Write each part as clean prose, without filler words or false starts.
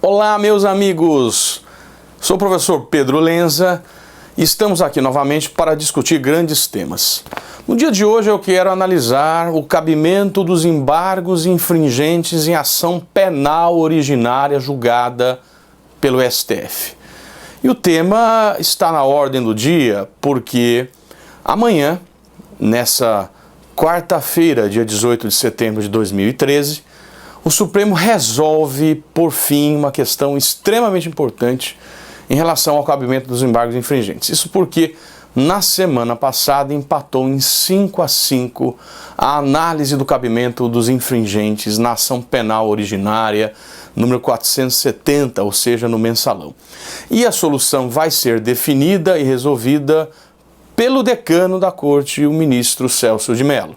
Olá, meus amigos! Sou o professor Pedro Lenza e estamos aqui novamente para discutir grandes temas. No dia de hoje eu quero analisar o cabimento dos embargos infringentes em ação penal originária julgada pelo STF. E o tema está na ordem do dia porque amanhã, nessa quarta-feira, dia 18 de setembro de 2013, o Supremo resolve, por fim, uma questão extremamente importante em relação ao cabimento dos embargos infringentes. Isso porque, na semana passada, empatou em 5-5 a análise do cabimento dos infringentes na ação penal originária, número 470, ou seja, no mensalão. E a solução vai ser definida e resolvida pelo decano da Corte, o ministro Celso de Mello.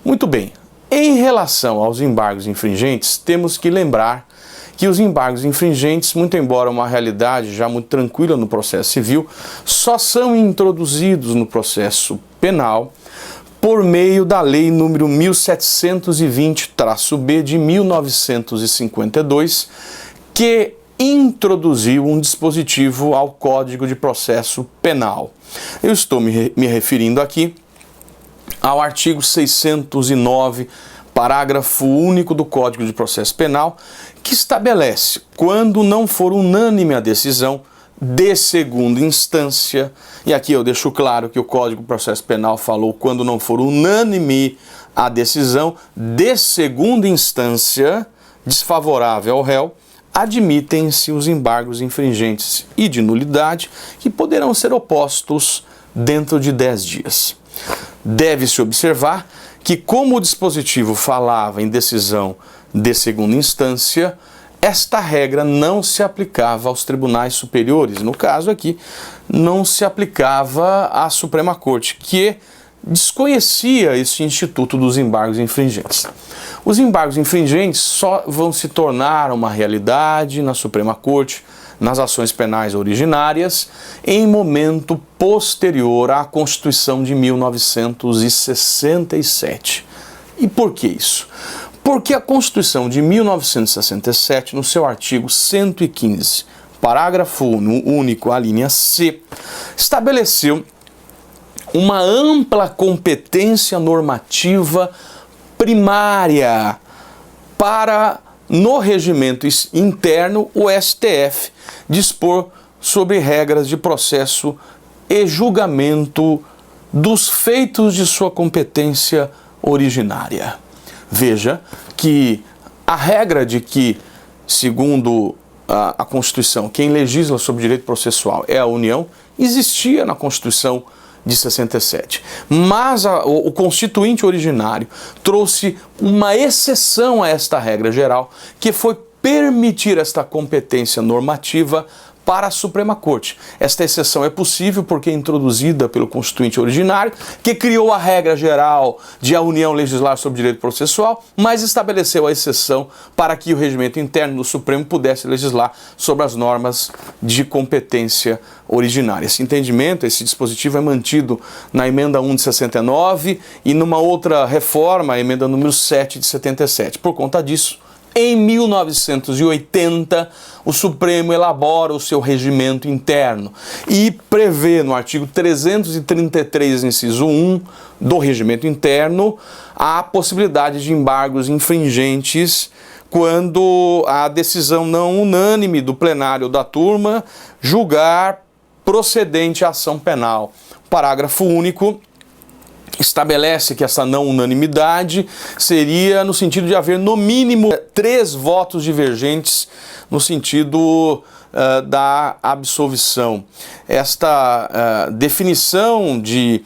Muito bem. Em relação aos embargos infringentes, temos que lembrar que os embargos infringentes, muito embora uma realidade já muito tranquila no processo civil, só são introduzidos no processo penal por meio da Lei número 1720-B de 1952, que introduziu um dispositivo ao Código de Processo Penal. Eu estou me referindo aqui ao artigo 609, parágrafo único do Código de Processo Penal, que estabelece, quando não for unânime a decisão de segunda instância, e aqui eu deixo claro que o Código de Processo Penal falou quando não for unânime a decisão de segunda instância desfavorável ao réu, admitem-se os embargos infringentes e de nulidade, que poderão ser opostos dentro de 10 dias. Deve-se observar que, como o dispositivo falava em decisão de segunda instância, esta regra não se aplicava aos tribunais superiores. No caso aqui, não se aplicava à Suprema Corte, que desconhecia esse instituto dos embargos infringentes. Os embargos infringentes só vão se tornar uma realidade na Suprema Corte, nas ações penais originárias, em momento posterior à Constituição de 1967. E por que isso? Porque a Constituição de 1967, no seu artigo 115, parágrafo único, a linha C, estabeleceu uma ampla competência normativa primária para, no regimento interno, o STF dispor sobre regras de processo e julgamento dos feitos de sua competência originária. Veja que a regra de que, segundo a Constituição, quem legisla sobre direito processual é a União, existia na Constituição de 67. Mas o Constituinte originário trouxe uma exceção a esta regra geral, que foi permitir esta competência normativa para a Suprema Corte. Esta exceção é possível porque é introduzida pelo Constituinte originário, que criou a regra geral de a União legislar sobre direito processual, mas estabeleceu a exceção para que o regimento interno do Supremo pudesse legislar sobre as normas de competência originária. Esse entendimento, esse dispositivo é mantido na emenda 1 de 69 e numa outra reforma, a emenda número 7 de 77. Por conta disso, em 1980, o Supremo elabora o seu regimento interno e prevê no artigo 333, inciso 1 do regimento interno, a possibilidade de embargos infringentes quando a decisão não unânime do plenário da turma julgar procedente a ação penal. Parágrafo único estabelece que essa não unanimidade seria no sentido de haver no mínimo 3 votos divergentes no sentido da absolvição. Esta definição de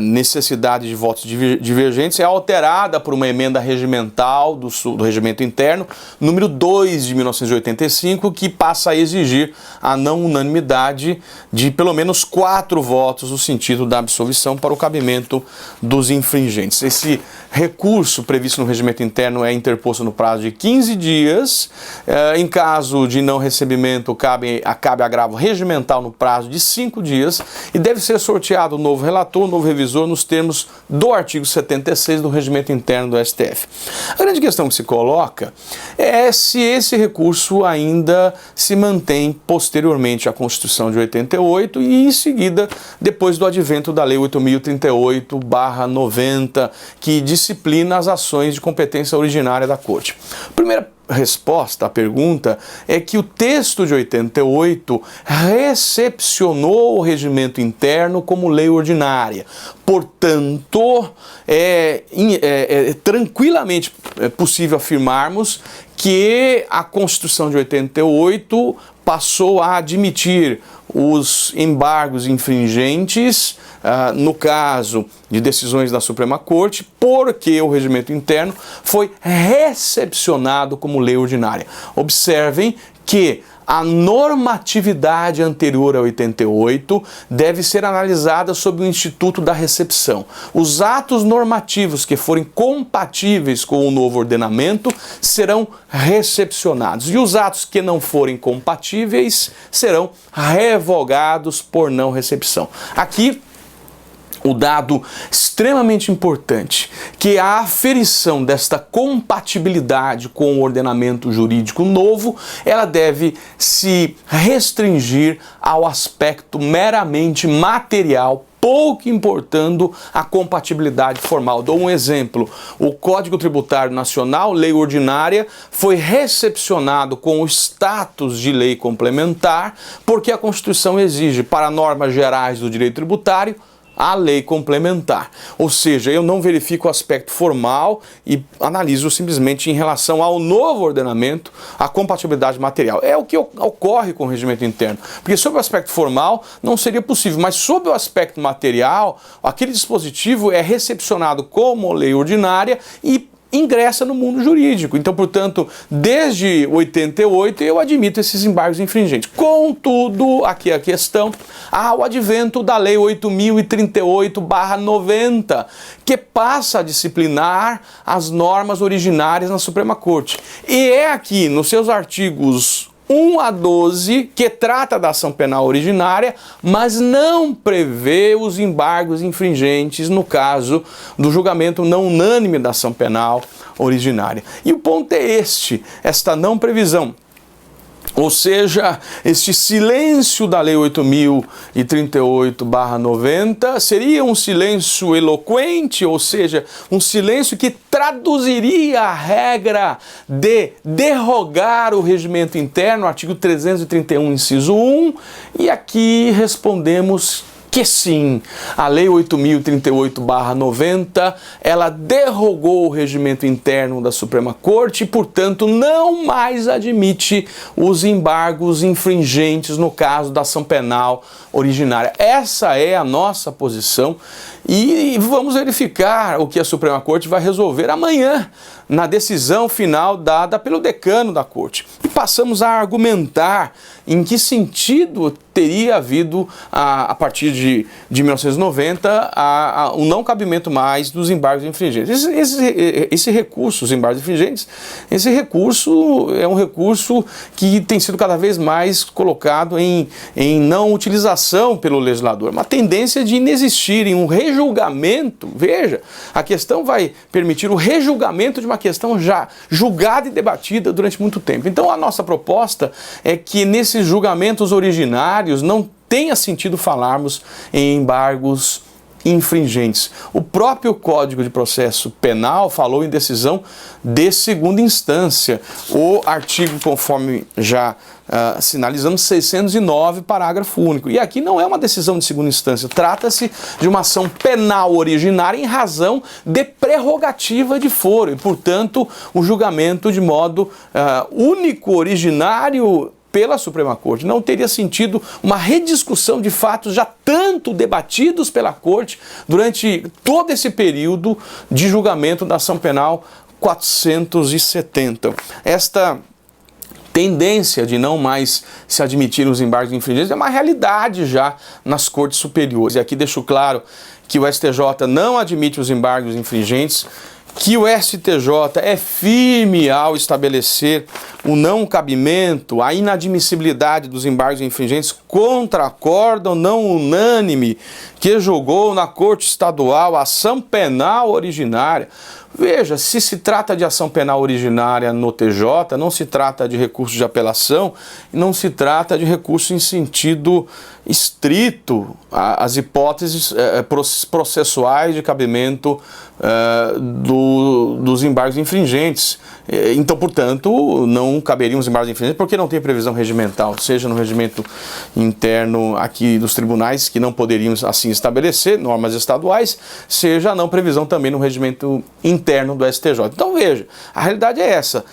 necessidade de votos divergentes é alterada por uma emenda regimental do regimento interno, número 2 de 1985, que passa a exigir a não unanimidade de pelo menos 4 votos no sentido da absolvição para o cabimento dos infringentes. Esse recurso previsto no regimento interno é interposto no prazo de 15 dias. Em caso de não recebimento procedimento cabe agravo regimental no prazo de 5 dias e deve ser sorteado o novo relator, o novo revisor, nos termos do artigo 76 do Regimento Interno do STF. A grande questão que se coloca é se esse recurso ainda se mantém posteriormente à Constituição de 88 e em seguida depois do advento da Lei 8.038/90, que disciplina as ações de competência originária da Corte. Primeira resposta à pergunta é que o texto de 88 recepcionou o regimento interno como lei ordinária. Portanto, tranquilamente possível afirmarmos que a Constituição de 88 passou a admitir os embargos infringentes, no caso de decisões da Suprema Corte, porque o regimento interno foi recepcionado como lei ordinária. Observem que a normatividade anterior a 88 deve ser analisada sob o Instituto da Recepção. Os atos normativos que forem compatíveis com o novo ordenamento serão recepcionados e os atos que não forem compatíveis serão revogados por não recepção. Aqui, o dado extremamente importante, que a aferição desta compatibilidade com o ordenamento jurídico novo, ela deve se restringir ao aspecto meramente material, pouco importando a compatibilidade formal. Dou um exemplo: o Código Tributário Nacional, lei ordinária, foi recepcionado com o status de lei complementar, porque a Constituição exige, para normas gerais do direito tributário, a lei complementar. Ou seja, eu não verifico o aspecto formal e analiso simplesmente em relação ao novo ordenamento a compatibilidade material. É o que ocorre com o regimento interno. Porque sob o aspecto formal não seria possível, mas sob o aspecto material, aquele dispositivo é recepcionado como lei ordinária e ingressa no mundo jurídico. Então, portanto, desde 88 eu admito esses embargos infringentes. Contudo, aqui a questão, há o advento da Lei 8.038/90, que passa a disciplinar as normas originárias na Suprema Corte. E é aqui, nos seus artigos 1 a 12, que trata da ação penal originária, mas não prevê os embargos infringentes no caso do julgamento não unânime da ação penal originária. E o ponto é esta não previsão. Ou seja, este silêncio da Lei 8.038/90 seria um silêncio eloquente, ou seja, um silêncio que traduziria a regra de derrogar o regimento interno, artigo 331, inciso 1, e aqui respondemos que sim, a Lei 8.038/90, ela derrogou o regimento interno da Suprema Corte e, portanto, não mais admite os embargos infringentes no caso da ação penal originária. Essa é a nossa posição e vamos verificar o que a Suprema Corte vai resolver amanhã, na decisão final dada pelo decano da Corte. E passamos a argumentar em que sentido teria havido, a partir de 1990, o não cabimento mais dos embargos infringentes. Esse recurso, os embargos infringentes, esse recurso é um recurso que tem sido cada vez mais colocado em não utilização pelo legislador. Uma tendência de inexistirem um rejulgamento. Veja, a questão vai permitir o rejulgamento de uma questão já julgada e debatida durante muito tempo. Então a nossa proposta é que nesses julgamentos originários não tenha sentido falarmos em embargos infringentes. O próprio Código de Processo Penal falou em decisão de segunda instância. O artigo, conforme já sinalizamos, 609, parágrafo único. E aqui não é uma decisão de segunda instância, trata-se de uma ação penal originária em razão de prerrogativa de foro. E, portanto, o julgamento de modo único, originário, pela Suprema Corte. Não teria sentido uma rediscussão de fatos já tanto debatidos pela Corte durante todo esse período de julgamento da ação penal 470. Esta tendência de não mais se admitir os embargos infringentes é uma realidade já nas cortes superiores. E aqui deixo claro que o STJ não admite os embargos infringentes que o STJ é firme ao estabelecer o não cabimento, a inadmissibilidade dos embargos infringentes contra a acórdão não unânime que julgou na Corte Estadual a ação penal originária. Veja, se trata de ação penal originária no TJ, não se trata de recurso de apelação, não se trata de recurso em sentido estrito às hipóteses processuais de cabimento dos embargos infringentes. Então, portanto, não caberiam os embargos infringentes porque não tem previsão regimental, seja no regimento interno aqui dos tribunais, que não poderiam assim estabelecer normas estaduais, seja a não previsão também no regimento interno do STJ. Então, veja, a realidade é essa.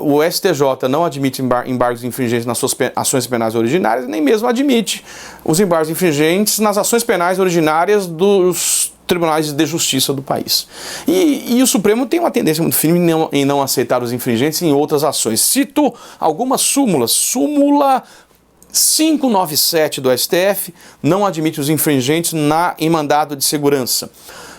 O STJ não admite embargos infringentes nas suas ações penais originárias, nem mesmo admite os embargos infringentes nas ações penais originárias dos tribunais de justiça do país. E o Supremo tem uma tendência muito firme em não aceitar os infringentes em outras ações. Cito algumas súmulas. Súmula 597 do STF não admite os infringentes em mandado de segurança.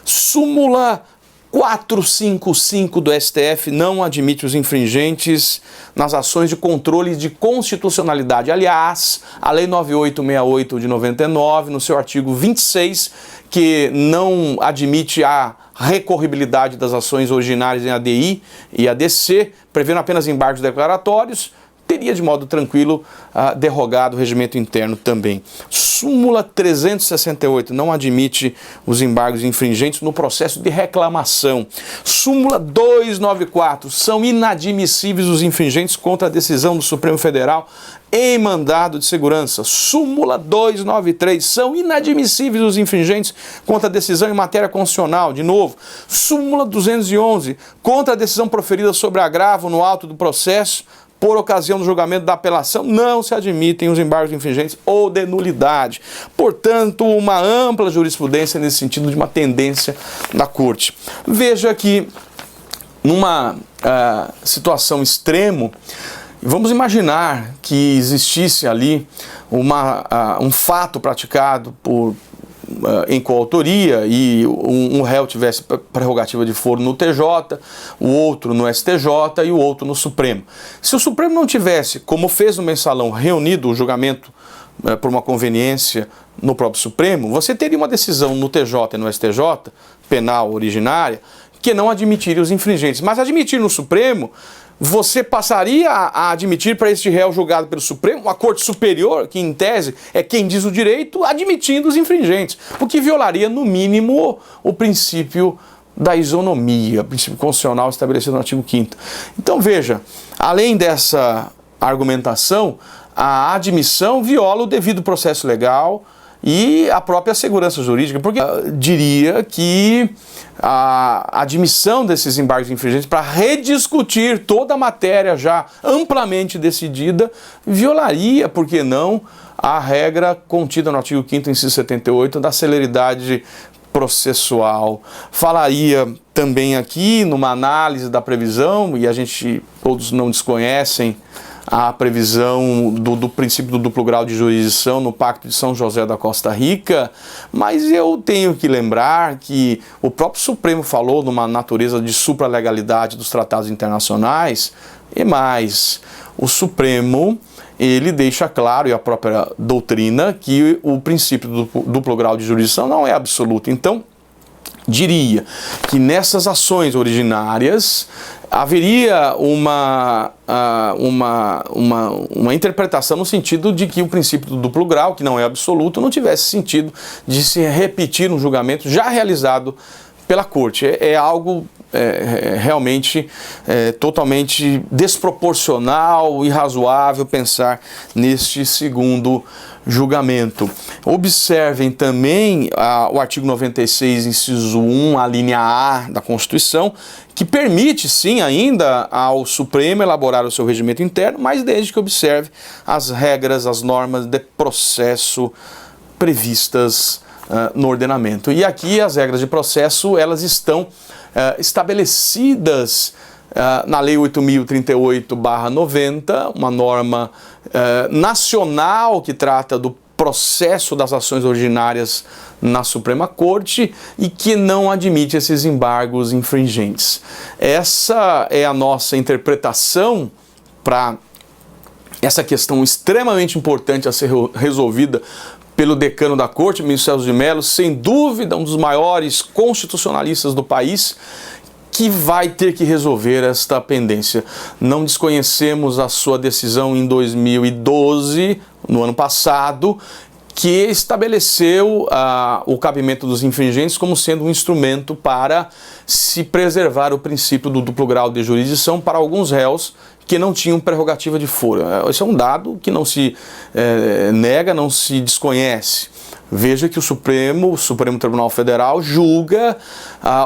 Súmula 455 do STF não admite os infringentes nas ações de controle de constitucionalidade. Aliás, a Lei 9868 de 99, no seu artigo 26, que não admite a recorribilidade das ações originárias em ADI e ADC, prevendo apenas embargos declaratórios, teria de modo tranquilo derrogado o regimento interno também. Súmula 368 não admite os embargos infringentes no processo de reclamação. Súmula 294 são inadmissíveis os infringentes contra a decisão do Supremo Federal em mandado de segurança. Súmula 293 são inadmissíveis os infringentes contra a decisão em matéria constitucional. De novo, súmula 211 contra a decisão proferida sobre agravo no auto do processo por ocasião do julgamento da apelação, não se admitem os embargos infringentes ou de nulidade. Portanto, uma ampla jurisprudência nesse sentido de uma tendência da Corte. Veja que, numa situação extremo, vamos imaginar que existisse ali um fato praticado em coautoria e um réu tivesse prerrogativa de foro no TJ, o outro no STJ e o outro no Supremo. Se o Supremo não tivesse, como fez no mensalão, reunido o julgamento por uma conveniência no próprio Supremo, você teria uma decisão no TJ e no STJ, penal originária, que não admitiria os infringentes. Mas admitir no Supremo, você passaria a admitir para este réu julgado pelo Supremo, a Corte Superior, que em tese é quem diz o direito, admitindo os infringentes, o que violaria, no mínimo, o princípio da isonomia, o princípio constitucional estabelecido no artigo 5º. Então, veja, além dessa argumentação, a admissão viola o devido processo legal e a própria segurança jurídica, porque diria que a admissão desses embargos infringentes para rediscutir toda a matéria já amplamente decidida violaria, por que não, a regra contida no artigo 5º, inciso 78, da celeridade processual. Falaria também aqui numa análise da previsão, e a gente todos não desconhecem a previsão do princípio do duplo grau de jurisdição no Pacto de São José da Costa Rica, mas eu tenho que lembrar que o próprio Supremo falou numa natureza de supralegalidade dos tratados internacionais, e mais, o Supremo, ele deixa claro, e a própria doutrina, que o princípio do duplo grau de jurisdição não é absoluto. Então, diria que nessas ações originárias haveria uma interpretação no sentido de que o princípio do duplo grau, que não é absoluto, não tivesse sentido de se repetir um julgamento já realizado pela Corte. É algo realmente totalmente desproporcional e irrazoável pensar neste segundo julgamento. Observem também o artigo 96, inciso 1, a linha A da Constituição, que permite sim ainda ao Supremo elaborar o seu regimento interno, mas desde que observe as regras, as normas de processo previstas no ordenamento. E aqui as regras de processo, elas estão estabelecidas na Lei 8.038/90, uma norma nacional que trata do processo das ações originárias na Suprema Corte e que não admite esses embargos infringentes. Essa é a nossa interpretação para essa questão extremamente importante a ser resolvida pelo decano da Corte, ministro Celso de Mello, sem dúvida um dos maiores constitucionalistas do país, que vai ter que resolver esta pendência. Não desconhecemos a sua decisão em 2012, no ano passado, que estabeleceu o cabimento dos infringentes como sendo um instrumento para se preservar o princípio do duplo grau de jurisdição para alguns réus que não tinham prerrogativa de foro. Esse é um dado que não se nega, não se desconhece. Veja que o Supremo Tribunal Federal julga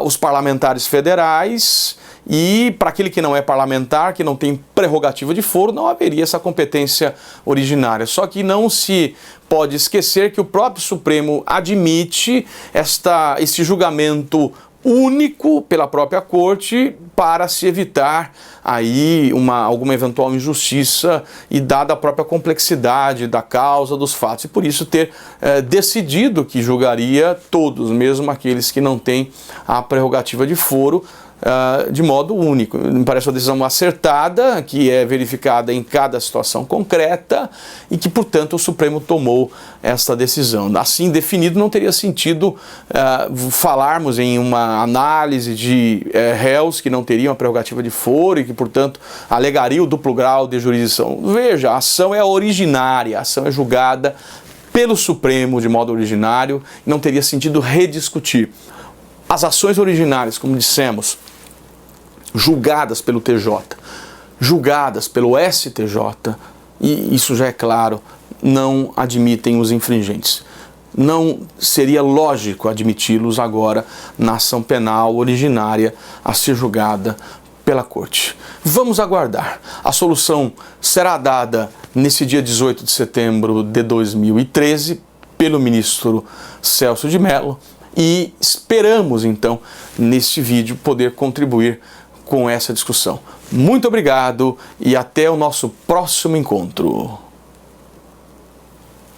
os parlamentares federais e para aquele que não é parlamentar, que não tem prerrogativa de foro, não haveria essa competência originária. Só que não se pode esquecer que o próprio Supremo admite esse julgamento único pela própria Corte para se evitar aí alguma eventual injustiça e dada a própria complexidade da causa, dos fatos, e por isso ter decidido que julgaria todos, mesmo aqueles que não têm a prerrogativa de foro, de modo único. Me parece uma decisão acertada, que é verificada em cada situação concreta e que, portanto, o Supremo tomou esta decisão. Assim definido, não teria sentido falarmos em uma análise de réus que não teriam a prerrogativa de foro e que, portanto, alegariam o duplo grau de jurisdição. Veja, a ação é originária, a ação é julgada pelo Supremo de modo originário, não teria sentido rediscutir. As ações originárias, como dissemos, julgadas pelo TJ, julgadas pelo STJ, e isso já é claro, não admitem os infringentes. Não seria lógico admiti-los agora na ação penal originária a ser julgada pela Corte. Vamos aguardar. A solução será dada nesse dia 18 de setembro de 2013 pelo ministro Celso de Mello. E esperamos, então, neste vídeo, poder contribuir com essa discussão. Muito obrigado e até o nosso próximo encontro.